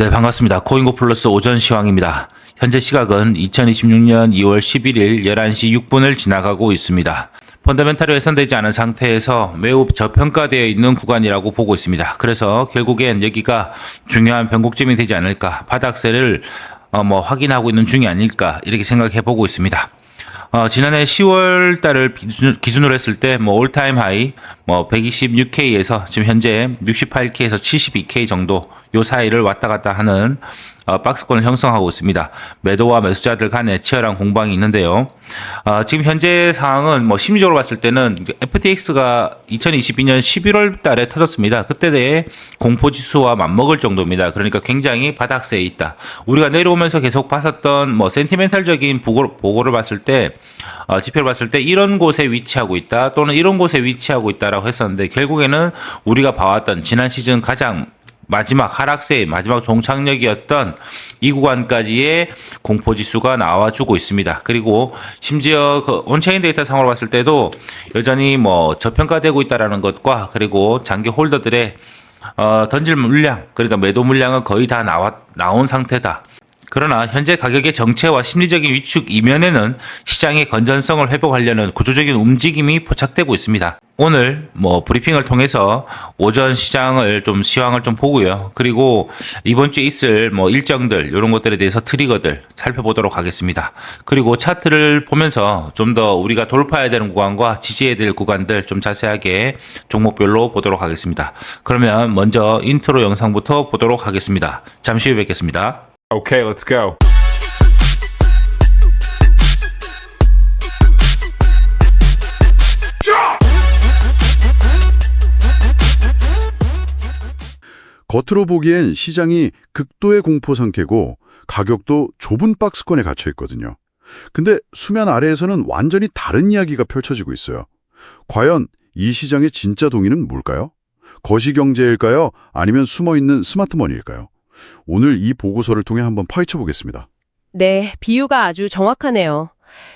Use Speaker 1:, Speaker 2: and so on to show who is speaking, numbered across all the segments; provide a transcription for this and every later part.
Speaker 1: 네, 반갑습니다. 코인고 플러스 오전 시황입니다. 현재 시각은 2026년 2월 11일 11시 6분을 지나가고 있습니다. 펀더멘탈이 훼손되지 않은 상태에서 매우 저평가되어 있는 구간이라고 보고 있습니다. 그래서 결국엔 여기가 중요한 변곡점이 되지 않을까, 바닥세를 확인하고 있는 중이 아닐까, 이렇게 생각해 보고 있습니다. 지난해 10월 달을 기준으로 했을 때, 올타임 하이, 126K에서 지금 현재 68K에서 72K 정도, 요 사이를 왔다 갔다 하는, 박스권을 형성하고 있습니다. 매도와 매수자들 간에 치열한 공방이 있는데요. 지금 현재 상황은 심리적으로 봤을 때는 FTX가 2022년 11월 달에 터졌습니다. 그때의 공포지수와 맞먹을 정도입니다. 그러니까 굉장히 바닥세에 있다. 우리가 내려오면서 계속 봤었던 센티멘탈적인 보고를 봤을 때, 지표를 봤을 때 이런 곳에 위치하고 있다, 또는 이런 곳에 위치하고 있다라고 했었는데, 결국에는 우리가 봐왔던 지난 시즌 가장 마지막 하락세의 마지막 종착역이었던 이 구간까지의 공포지수가 나와주고 있습니다. 그리고 심지어 온체인 데이터 상으로 봤을 때도 여전히 저평가되고 있다라는 것과, 그리고 장기 홀더들의 던질 물량, 그러니까 매도 물량은 거의 다 나온 상태다. 그러나 현재 가격의 정체와 심리적인 위축 이면에는 시장의 건전성을 회복하려는 구조적인 움직임이 포착되고 있습니다. 오늘 브리핑을 통해서 오전 시황을 좀 보고요. 그리고 이번 주에 있을 일정들, 이런 것들에 대해서 트리거들 살펴보도록 하겠습니다. 그리고 차트를 보면서 좀 더 우리가 돌파해야 되는 구간과 지지해야 될 구간들 좀 자세하게 종목별로 보도록 하겠습니다. 그러면 먼저 인트로 영상부터 보도록 하겠습니다. 잠시 후에 뵙겠습니다.
Speaker 2: Okay, let's go.
Speaker 3: 겉으로 보기엔 시장이 극도의 공포 상태고 가격도 좁은 박스권에 갇혀 있거든요. 근데 수면 아래에서는 완전히 다른 이야기가 펼쳐지고 있어요. 과연 이 시장의 진짜 동의는 뭘까요? 거시경제일까요? 아니면 숨어있는 스마트머니일까요? 오늘 이 보고서를 통해 한번 파헤쳐 보겠습니다.
Speaker 4: 네, 비유가 아주 정확하네요.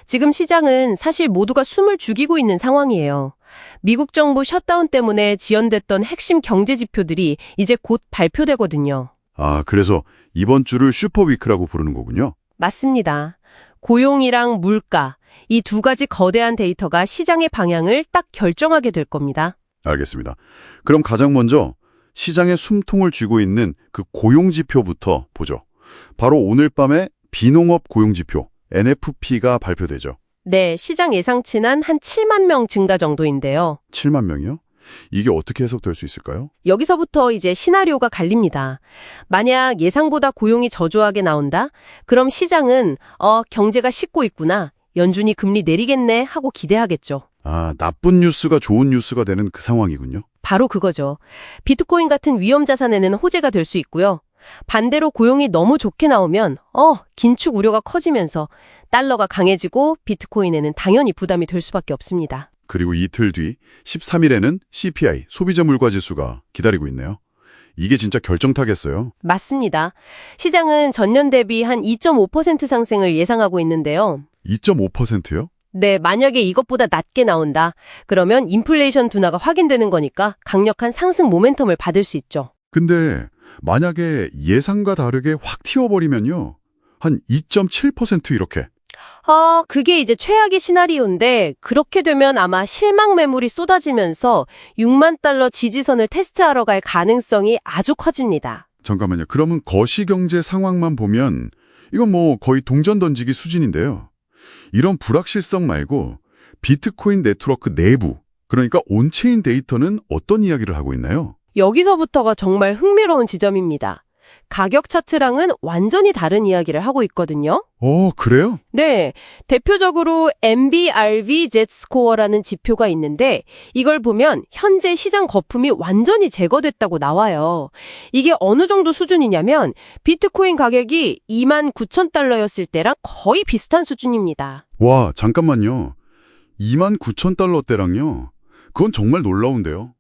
Speaker 4: 지금 시장은 사실 모두가 숨을 죽이고 있는 상황이에요. 미국 정부 셧다운 때문에 지연됐던 핵심 경제 지표들이 이제 곧 발표되거든요.
Speaker 3: 그래서 이번 주를 슈퍼위크라고 부르는 거군요.
Speaker 4: 맞습니다. 고용이랑 물가, 이 두 가지 거대한 데이터가 시장의 방향을 딱 결정하게 될 겁니다.
Speaker 3: 알겠습니다. 그럼 가장 먼저 시장의 숨통을 쥐고 있는 그 고용지표부터 보죠. 바로 오늘 밤에 비농업 고용지표, NFP가 발표되죠.
Speaker 4: 네, 시장 예상치는 한 7만 명 증가 정도인데요.
Speaker 3: 7만 명이요? 이게 어떻게 해석될 수 있을까요?
Speaker 4: 여기서부터 이제 시나리오가 갈립니다. 만약 예상보다 고용이 저조하게 나온다? 그럼 시장은 경제가 식고 있구나, 연준이 금리 내리겠네 하고 기대하겠죠.
Speaker 3: 나쁜 뉴스가 좋은 뉴스가 되는 그 상황이군요.
Speaker 4: 바로 그거죠. 비트코인 같은 위험 자산에는 호재가 될 수 있고요. 반대로 고용이 너무 좋게 나오면 긴축 우려가 커지면서 달러가 강해지고 비트코인에는 당연히 부담이 될 수밖에 없습니다.
Speaker 3: 그리고 이틀 뒤 13일에는 CPI, 소비자 물가지수가 기다리고 있네요. 이게 진짜 결정타겠어요.
Speaker 4: 맞습니다. 시장은 전년 대비 한 2.5% 상승을 예상하고 있는데요.
Speaker 3: 2.5%요?
Speaker 4: 네, 만약에 이것보다 낮게 나온다, 그러면 인플레이션 둔화가 확인되는 거니까 강력한 상승 모멘텀을 받을 수 있죠.
Speaker 3: 근데 만약에 예상과 다르게 확 튀어버리면요. 한 2.7% 이렇게.
Speaker 4: 그게 이제 최악의 시나리오인데, 그렇게 되면 아마 실망 매물이 쏟아지면서 6만 달러 지지선을 테스트하러 갈 가능성이 아주 커집니다.
Speaker 3: 잠깐만요. 그러면 거시경제 상황만 보면 이건 거의 동전 던지기 수준인데요. 이런 불확실성 말고 비트코인 네트워크 내부, 그러니까 온체인 데이터는 어떤 이야기를 하고 있나요?
Speaker 4: 여기서부터가 정말 흥미로운 지점입니다. 가격 차트랑은 완전히 다른 이야기를 하고 있거든요.
Speaker 3: 그래요?
Speaker 4: 네, 대표적으로 MBRV Z스코어라는 지표가 있는데, 이걸 보면 현재 시장 거품이 완전히 제거됐다고 나와요. 이게 어느 정도 수준이냐면 비트코인 가격이 29,000달러였을 때랑 거의 비슷한 수준입니다.
Speaker 3: 와, 잠깐만요. 29,000달러대랑요. 그건 정말 놀라운데요.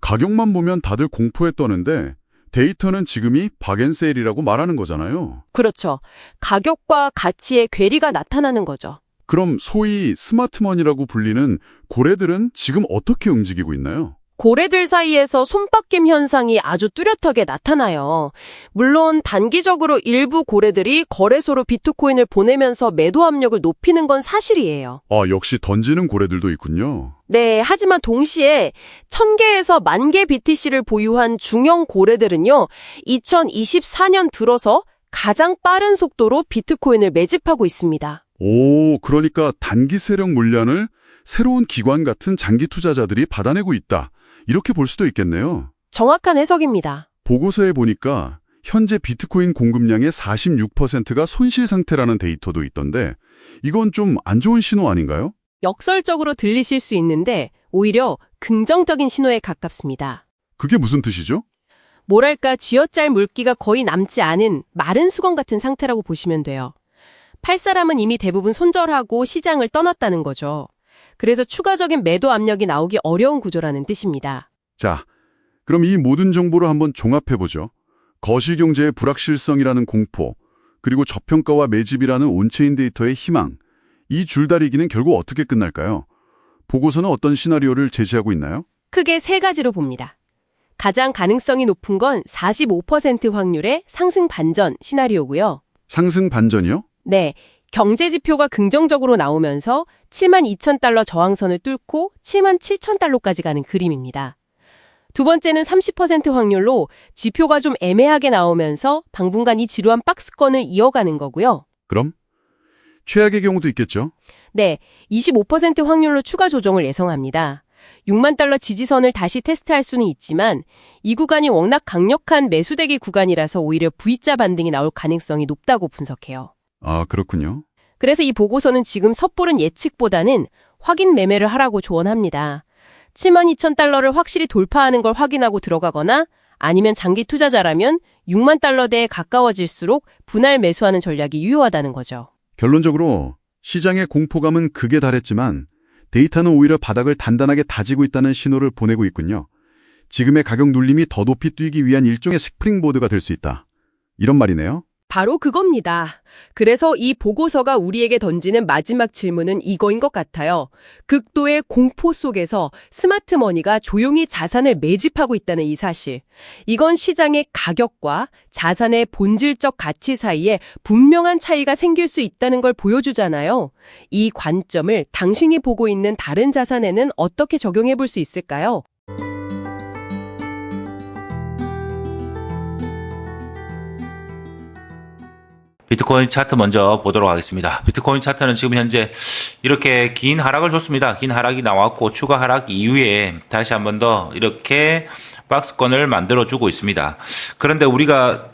Speaker 3: 가격만 보면 다들 공포에 떠는데 데이터는 지금이 박앤세일이라고 말하는 거잖아요.
Speaker 4: 그렇죠. 가격과 가치의 괴리가 나타나는 거죠.
Speaker 3: 그럼 소위 스마트머니라고 불리는 고래들은 지금 어떻게 움직이고 있나요?
Speaker 4: 고래들 사이에서 손바뀜 현상이 아주 뚜렷하게 나타나요. 물론 단기적으로 일부 고래들이 거래소로 비트코인을 보내면서 매도 압력을 높이는 건 사실이에요.
Speaker 3: 역시 던지는 고래들도 있군요.
Speaker 4: 네, 하지만 동시에 1000개에서 10,000개 BTC를 보유한 중형 고래들은요, 2024년 들어서 가장 빠른 속도로 비트코인을 매집하고 있습니다.
Speaker 3: 그러니까 단기 세력 물량을 새로운 기관 같은 장기 투자자들이 받아내고 있다. 이렇게 볼 수도 있겠네요.
Speaker 4: 정확한 해석입니다.
Speaker 3: 보고서에 보니까 현재 비트코인 공급량의 46%가 손실 상태라는 데이터도 있던데 이건 좀 안 좋은 신호 아닌가요?
Speaker 4: 역설적으로 들리실 수 있는데 오히려 긍정적인 신호에 가깝습니다.
Speaker 3: 그게 무슨 뜻이죠?
Speaker 4: 뭐랄까 쥐어짤 물기가 거의 남지 않은 마른 수건 같은 상태라고 보시면 돼요. 팔 사람은 이미 대부분 손절하고 시장을 떠났다는 거죠. 그래서 추가적인 매도 압력이 나오기 어려운 구조라는 뜻입니다.
Speaker 3: 자, 그럼 이 모든 정보를 한번 종합해보죠. 거시경제의 불확실성이라는 공포, 그리고 저평가와 매집이라는 온체인 데이터의 희망, 이 줄다리기는 결국 어떻게 끝날까요? 보고서는 어떤 시나리오를 제시하고 있나요? 크게
Speaker 4: 세 가지로 봅니다. 가장 가능성이 높은 건 45% 확률의 상승 반전 시나리오고요.
Speaker 3: 상승 반전이요?
Speaker 4: 네, 경제 지표가 긍정적으로 나오면서 72,000달러 저항선을 뚫고 77,000달러까지 가는 그림입니다. 두 번째는 30% 확률로 지표가 좀 애매하게 나오면서 당분간 이 지루한 박스권을 이어가는 거고요.
Speaker 3: 그럼? 최악의 경우도 있겠죠?
Speaker 4: 네, 25% 확률로 추가 조정을 예상합니다. 6만 달러 지지선을 다시 테스트할 수는 있지만 이 구간이 워낙 강력한 매수대기 구간이라서 오히려 V자 반등이 나올 가능성이 높다고 분석해요.
Speaker 3: 아, 그렇군요.
Speaker 4: 그래서 이 보고서는 지금 섣부른 예측보다는 확인 매매를 하라고 조언합니다. 72,000달러를 확실히 돌파하는 걸 확인하고 들어가거나 아니면 장기 투자자라면 6만 달러대에 가까워질수록 분할 매수하는 전략이 유효하다는 거죠.
Speaker 3: 결론적으로 시장의 공포감은 극에 달했지만 데이터는 오히려 바닥을 단단하게 다지고 있다는 신호를 보내고 있군요. 지금의 가격 눌림이 더 높이 뛰기 위한 일종의 스프링보드가 될 수 있다. 이런 말이네요.
Speaker 4: 바로 그겁니다. 그래서 이 보고서가 우리에게 던지는 마지막 질문은 이거인 것 같아요. 극도의 공포 속에서 스마트머니가 조용히 자산을 매집하고 있다는 이 사실. 이건 시장의 가격과 자산의 본질적 가치 사이에 분명한 차이가 생길 수 있다는 걸 보여주잖아요. 이 관점을 당신이 보고 있는 다른 자산에는 어떻게 적용해 볼 수 있을까요?
Speaker 1: 비트코인 차트 먼저 보도록 하겠습니다. 비트코인 차트는 지금 현재 이렇게 긴 하락을 줬습니다. 긴 하락이 나왔고 추가 하락 이후에 다시 한 번 더 이렇게 박스권을 만들어주고 있습니다. 그런데 우리가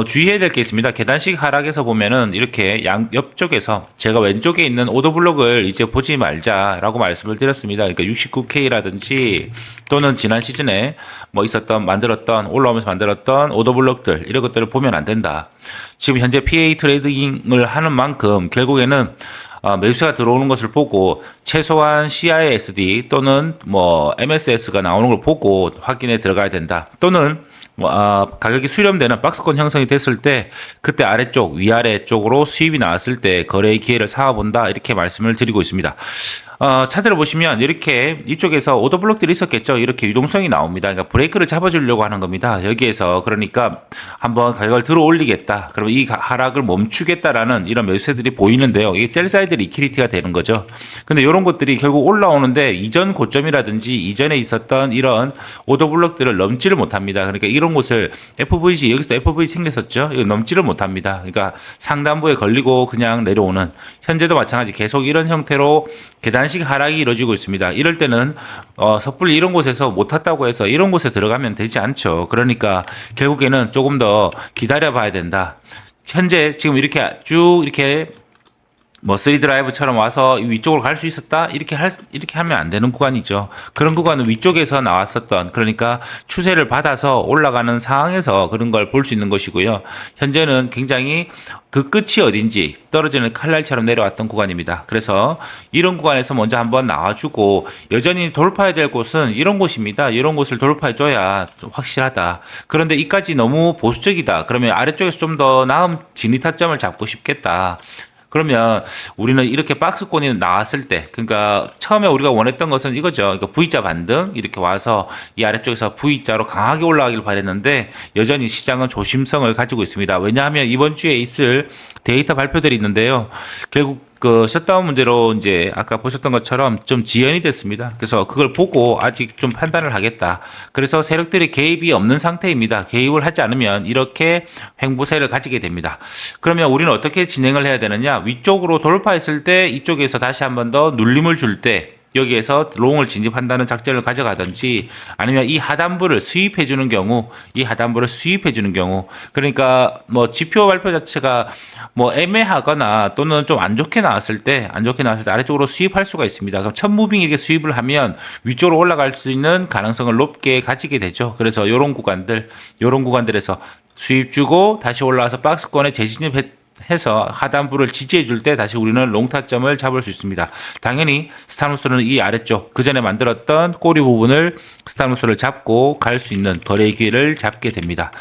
Speaker 1: 주의해야 될 게 있습니다. 계단식 하락에서 보면은 이렇게 옆쪽에서 제가 왼쪽에 있는 오더블록을 이제 보지 말자라고 말씀을 드렸습니다. 그러니까 69K라든지 또는 지난 시즌에 뭐 만들었던 올라오면서 만들었던 오더블록들 이런 것들을 보면 안 된다. 지금 현재 PA 트레이딩을 하는 만큼 결국에는 매수가 들어오는 것을 보고 최소한 CISD 또는 MSS가 나오는 걸 보고 확인에 들어가야 된다. 또는 가격이 수렴되는 박스권 형성이 됐을 때 그때 아래쪽 위아래 쪽으로 수입이 나왔을 때 거래의 기회를 삼아본다 이렇게 말씀을 드리고 있습니다. 차트를 보시면 이렇게 이쪽에서 오더블록들이 있었겠죠. 이렇게 유동성이 나옵니다. 그러니까 브레이크를 잡아주려고 하는 겁니다. 여기에서 그러니까 한번 가격을 들어 올리겠다. 그러면 이 하락을 멈추겠다라는 이런 매수세들이 보이는데요. 이게 셀사이드 리퀴디티가 되는 거죠. 근데 이런 것들이 결국 올라오는데 이전 고점이라든지 이전에 있었던 이런 오더블록들을 넘지를 못합니다. 그러니까 이런 곳을 FVG 여기서 FV 생겼었죠. 이거 넘지를 못합니다. 그러니까 상단부에 걸리고 그냥 내려오는 현재도 마찬가지 계속 이런 형태로 계단식 하락이 이루어지고 있습니다. 이럴 때는 섣불리 이런 곳에서 못 탔다고 해서 이런 곳에 들어가면 되지 않죠. 그러니까 결국에는 조금 더 기다려 봐야 된다. 현재 지금 이렇게 쭉 이렇게 3드라이브처럼 와서 위쪽으로 갈 수 있었다? 이렇게 하면 안 되는 구간이죠. 그런 구간은 위쪽에서 나왔었던, 그러니까 추세를 받아서 올라가는 상황에서 그런 걸 볼 수 있는 것이고요. 현재는 굉장히 그 끝이 어딘지 떨어지는 칼날처럼 내려왔던 구간입니다. 그래서 이런 구간에서 먼저 한번 나와주고 여전히 돌파해야 될 곳은 이런 곳입니다. 이런 곳을 돌파해줘야 확실하다. 그런데 이까지 너무 보수적이다. 그러면 아래쪽에서 좀 더 나은 진입타점을 잡고 싶겠다. 그러면 우리는 이렇게 박스권이 나왔을 때, 그러니까 처음에 우리가 원했던 것은 이거죠. 그러니까 V자 반등 이렇게 와서 이 아래쪽에서 V자로 강하게 올라가길 바랬는데 여전히 시장은 조심성을 가지고 있습니다. 왜냐하면 이번 주에 있을 데이터 발표들이 있는데요. 결국 그 셧다운 문제로 이제 아까 보셨던 것처럼 좀 지연이 됐습니다. 그래서 그걸 보고 아직 좀 판단을 하겠다. 그래서 세력들이 개입이 없는 상태입니다. 개입을 하지 않으면 이렇게 횡보세를 가지게 됩니다. 그러면 우리는 어떻게 진행을 해야 되느냐? 위쪽으로 돌파했을 때 이쪽에서 다시 한 번 더 눌림을 줄 때 여기에서 롱을 진입한다는 작전을 가져가든지 아니면 이 하단부를 수입해 주는 경우, 그러니까 뭐 지표 발표 자체가 뭐 애매하거나 또는 좀 안 좋게 나왔을 때 아래쪽으로 수입할 수가 있습니다. 그럼 첫 무빙 이렇게 수입을 하면 위쪽으로 올라갈 수 있는 가능성을 높게 가지게 되죠. 그래서 요런 구간들에서 수입 주고 다시 올라와서 박스권에 재진입해서 하단부를 지지해 줄 때 다시 우리는 롱타점을 잡을 수 있습니다. 당연히 스탑로스는 이 아래쪽 그 전에 만들었던 꼬리 부분을 스탑로스를 잡고 갈 수 있는 거래 기회를 잡게 됩니다.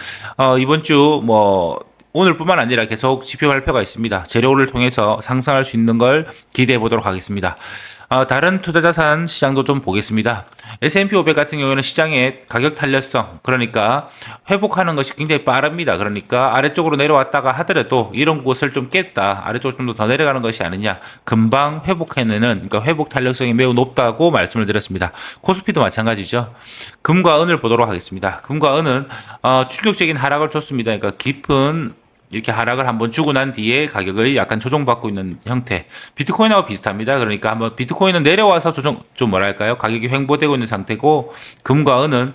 Speaker 1: 이번 주 오늘뿐만 아니라 계속 지표 발표가 있습니다. 재료를 통해서 상승할 수 있는 걸 기대해 보도록 하겠습니다. 다른 투자자산 시장도 좀 보겠습니다. S&P 500 같은 경우에는 시장의 가격 탄력성, 그러니까 회복하는 것이 굉장히 빠릅니다. 그러니까 아래쪽으로 내려왔다가 하더라도 이런 곳을 좀 깼다, 아래쪽으로 좀 더 내려가는 것이 아니냐, 금방 회복해내는, 그러니까 회복 탄력성이 매우 높다고 말씀을 드렸습니다. 코스피도 마찬가지죠. 금과 은을 보도록 하겠습니다. 금과 은은 충격적인 하락을 줬습니다. 그러니까 깊은 이렇게 하락을 한번 주고 난 뒤에 가격을 약간 조정받고 있는 형태. 비트코인하고 비슷합니다. 그러니까 한번 비트코인은 내려와서 가격이 횡보되고 있는 상태고, 금과 은은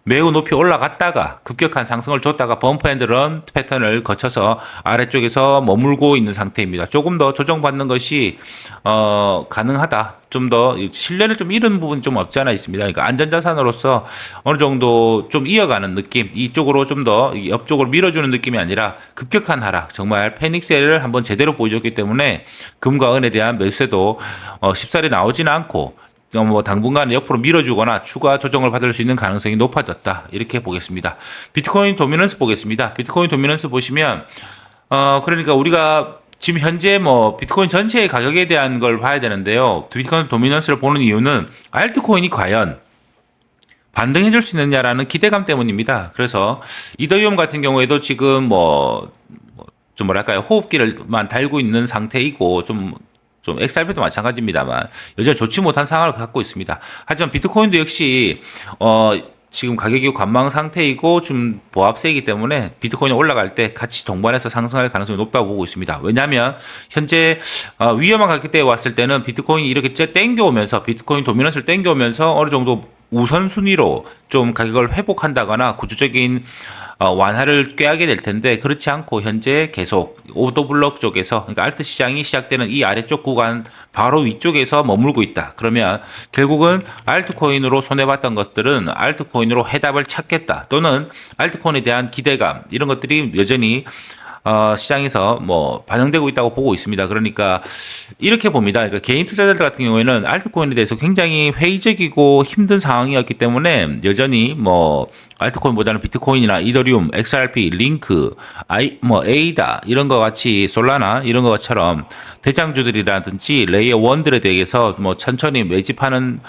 Speaker 1: 매우 높이 올라갔다가 급격한 상승을 줬다가 범프 앤드 런 패턴을 거쳐서 아래쪽에서 머물고 있는 상태입니다. 조금 더 조정받는 것이 가능하다. 좀 더 신뢰를 좀 잃은 부분이 좀 없지 않아 있습니다. 그러니까 안전자산으로서 어느 정도 좀 이어가는 느낌, 이쪽으로 좀 더 옆쪽으로 밀어주는 느낌이 아니라 급격한 하락, 정말 패닉셀을 한번 제대로 보여줬기 때문에 금과 은에 대한 매수세도 쉽사리 나오지는 않고 당분간 옆으로 밀어주거나 추가 조정을 받을 수 있는 가능성이 높아졌다. 이렇게 보겠습니다. 비트코인 도미넌스 보겠습니다. 비트코인 도미넌스 보시면 그러니까 우리가 지금 현재 비트코인 전체의 가격에 대한 걸 봐야 되는데요. 비트코인 도미넌스를 보는 이유는 알트코인이 과연 반등해 줄 수 있느냐라는 기대감 때문입니다. 그래서 이더리움 같은 경우에도 지금 좀 호흡기를만 달고 있는 상태이고 좀 XRP도 마찬가지입니다만 여전히 좋지 못한 상황을 갖고 있습니다. 하지만 비트코인도 역시 지금 가격이 관망 상태이고 좀 보합세이기 때문에 비트코인이 올라갈 때 같이 동반해서 상승할 가능성이 높다고 보고 있습니다. 왜냐하면 현재 위험한 가격대에 왔을 때는 비트코인이 이렇게 비트코인 도미넌스를 땡겨오면서 어느 정도 우선순위로 좀 가격을 회복한다거나 구조적인 완화를 꾀하게 될 텐데 그렇지 않고 현재 계속 오더블록 쪽에서, 그러니까 알트 시장이 시작되는 이 아래쪽 구간 바로 위쪽에서 머물고 있다. 그러면 결국은 알트코인으로 손해봤던 것들은 알트코인으로 해답을 찾겠다. 또는 알트코인에 대한 기대감, 이런 것들이 여전히 시장에서 반영되고 있다고 보고 있습니다. 그러니까 이렇게 봅니다. 그러니까 개인 투자자들 같은 경우에는 알트코인에 대해서 굉장히 회의적이고 힘든 상황이었기 때문에 여전히 알트코인보다는 비트코인이나 이더리움, XRP, 링크, 에이다 이런 것 같이 솔라나 이런 것처럼 대장주들이라든지 레이어 1들에 대해서 천천히 매집하는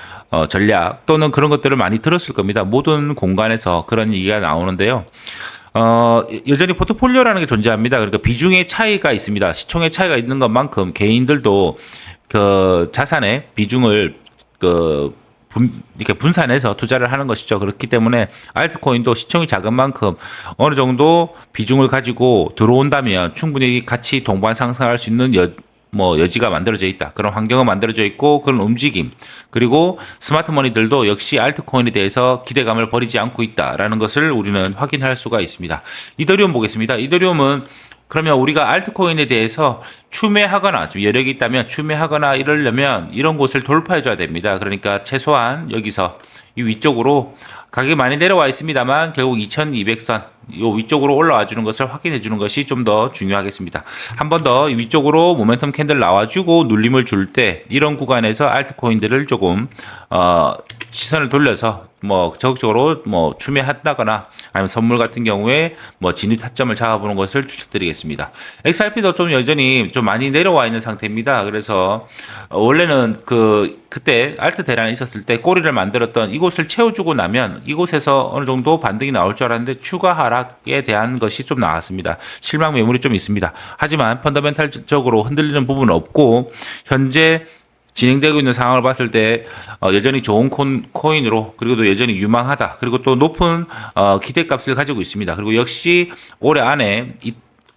Speaker 1: 전략 또는 그런 것들을 많이 들었을 겁니다. 모든 공간에서 그런 얘기가 나오는데요. 여전히 포트폴리오라는 게 존재합니다. 그러니까 비중의 차이가 있습니다. 시총의 차이가 있는 것만큼 개인들도 그 자산의 비중을 이렇게 분산해서 투자를 하는 것이죠. 그렇기 때문에 알트코인도 시총이 작은 만큼 어느 정도 비중을 가지고 들어온다면 충분히 같이 동반 상승할 수 있는 여지가 만들어져 있다. 그런 환경은 만들어져 있고 그런 움직임, 그리고 스마트머니들도 역시 알트코인에 대해서 기대감을 버리지 않고 있다라는 것을 우리는 확인할 수가 있습니다. 이더리움 보겠습니다. 이더리움은 그러면 우리가 알트코인에 대해서 추매하거나 좀 여력이 있다면 추매하거나 이러려면 이런 곳을 돌파해 줘야 됩니다. 그러니까 최소한 여기서 이 위쪽으로 가격이 많이 내려와 있습니다만 결국 2200선 요 위쪽으로 올라와 주는 것을 확인해 주는 것이 좀 더 중요하겠습니다. 한 번 더 위쪽으로 모멘텀 캔들 나와주고 눌림을 줄 때 이런 구간에서 알트코인들을 조금 시선을 돌려서 적극적으로 추매한다거나 아니면 선물 같은 경우에 진입 타점을 잡아보는 것을 추천드리겠습니다. XRP도 좀 여전히 좀 많이 내려와 있는 상태입니다. 그래서 원래는 그때 알트 대란이 있었을 때 꼬리를 만들었던 이곳을 채워주고 나면 이곳에서 어느 정도 반등이 나올 줄 알았는데 추가 하락에 대한 것이 좀 나왔습니다. 실망 매물이 좀 있습니다. 하지만 펀더멘탈적으로 흔들리는 부분은 없고 현재 진행되고 있는 상황을 봤을 때 여전히 좋은 코인으로 그리고 또 여전히 유망하다. 그리고 또 높은 기대값을 가지고 있습니다. 그리고 역시 올해 안에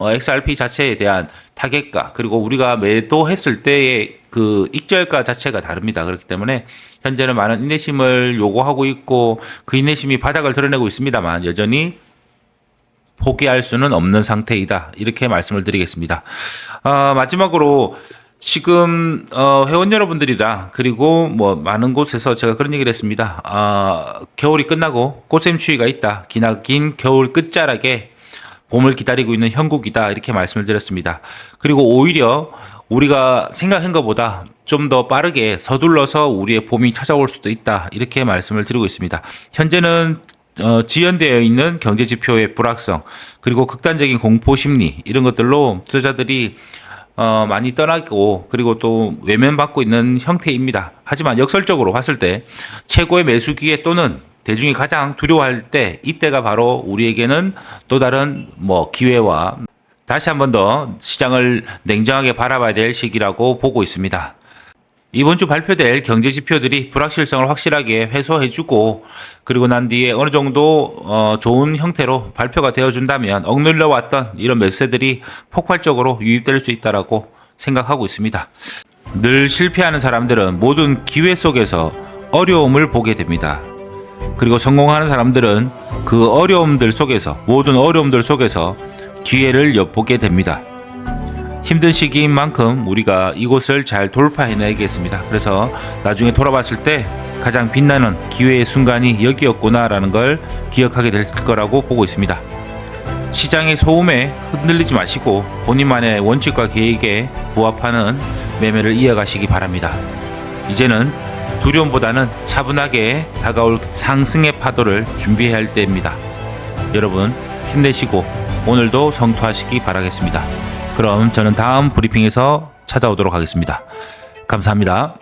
Speaker 1: XRP 자체에 대한 타겟가 그리고 우리가 매도했을 때의 그 익절가 자체가 다릅니다. 그렇기 때문에 현재는 많은 인내심을 요구하고 있고 그 인내심이 바닥을 드러내고 있습니다만 여전히 포기할 수는 없는 상태이다. 이렇게 말씀을 드리겠습니다. 마지막으로 지금 회원 여러분들이랑 그리고 많은 곳에서 제가 그런 얘기를 했습니다. 겨울이 끝나고 꽃샘추위가 있다. 기나긴 겨울 끝자락에 봄을 기다리고 있는 형국이다. 이렇게 말씀을 드렸습니다. 그리고 오히려 우리가 생각한 것보다 좀 더 빠르게 서둘러서 우리의 봄이 찾아올 수도 있다. 이렇게 말씀을 드리고 있습니다. 현재는 지연되어 있는 경제 지표의 불확성 그리고 극단적인 공포 심리 이런 것들로 투자자들이 많이 떠나고 그리고 또 외면받고 있는 형태입니다. 하지만 역설적으로 봤을 때 최고의 매수 기회 또는 대중이 가장 두려워할 때 이때가 바로 우리에게는 또 다른 기회와 다시 한 번 더 시장을 냉정하게 바라봐야 될 시기라고 보고 있습니다. 이번 주 발표될 경제 지표들이 불확실성을 확실하게 해소해주고 그리고 난 뒤에 어느 정도 좋은 형태로 발표가 되어준다면 억눌려왔던 이런 매수세들이 폭발적으로 유입될 수 있다라고 생각하고 있습니다. 늘 실패하는 사람들은 모든 기회 속에서 어려움을 보게 됩니다. 그리고 성공하는 사람들은 그 어려움들 속에서 모든 어려움들 속에서 기회를 엿보게 됩니다. 힘든 시기인 만큼 우리가 이곳을 잘 돌파해내야겠습니다. 그래서 나중에 돌아봤을 때 가장 빛나는 기회의 순간이 여기였구나라는 걸 기억하게 될 거라고 보고 있습니다. 시장의 소음에 흔들리지 마시고 본인만의 원칙과 계획에 부합하는 매매를 이어가시기 바랍니다. 이제는 두려움보다는 차분하게 다가올 상승의 파도를 준비해야 할 때입니다. 여러분 힘내시고 오늘도 성투하시기 바라겠습니다. 그럼 저는 다음 브리핑에서 찾아오도록 하겠습니다. 감사합니다.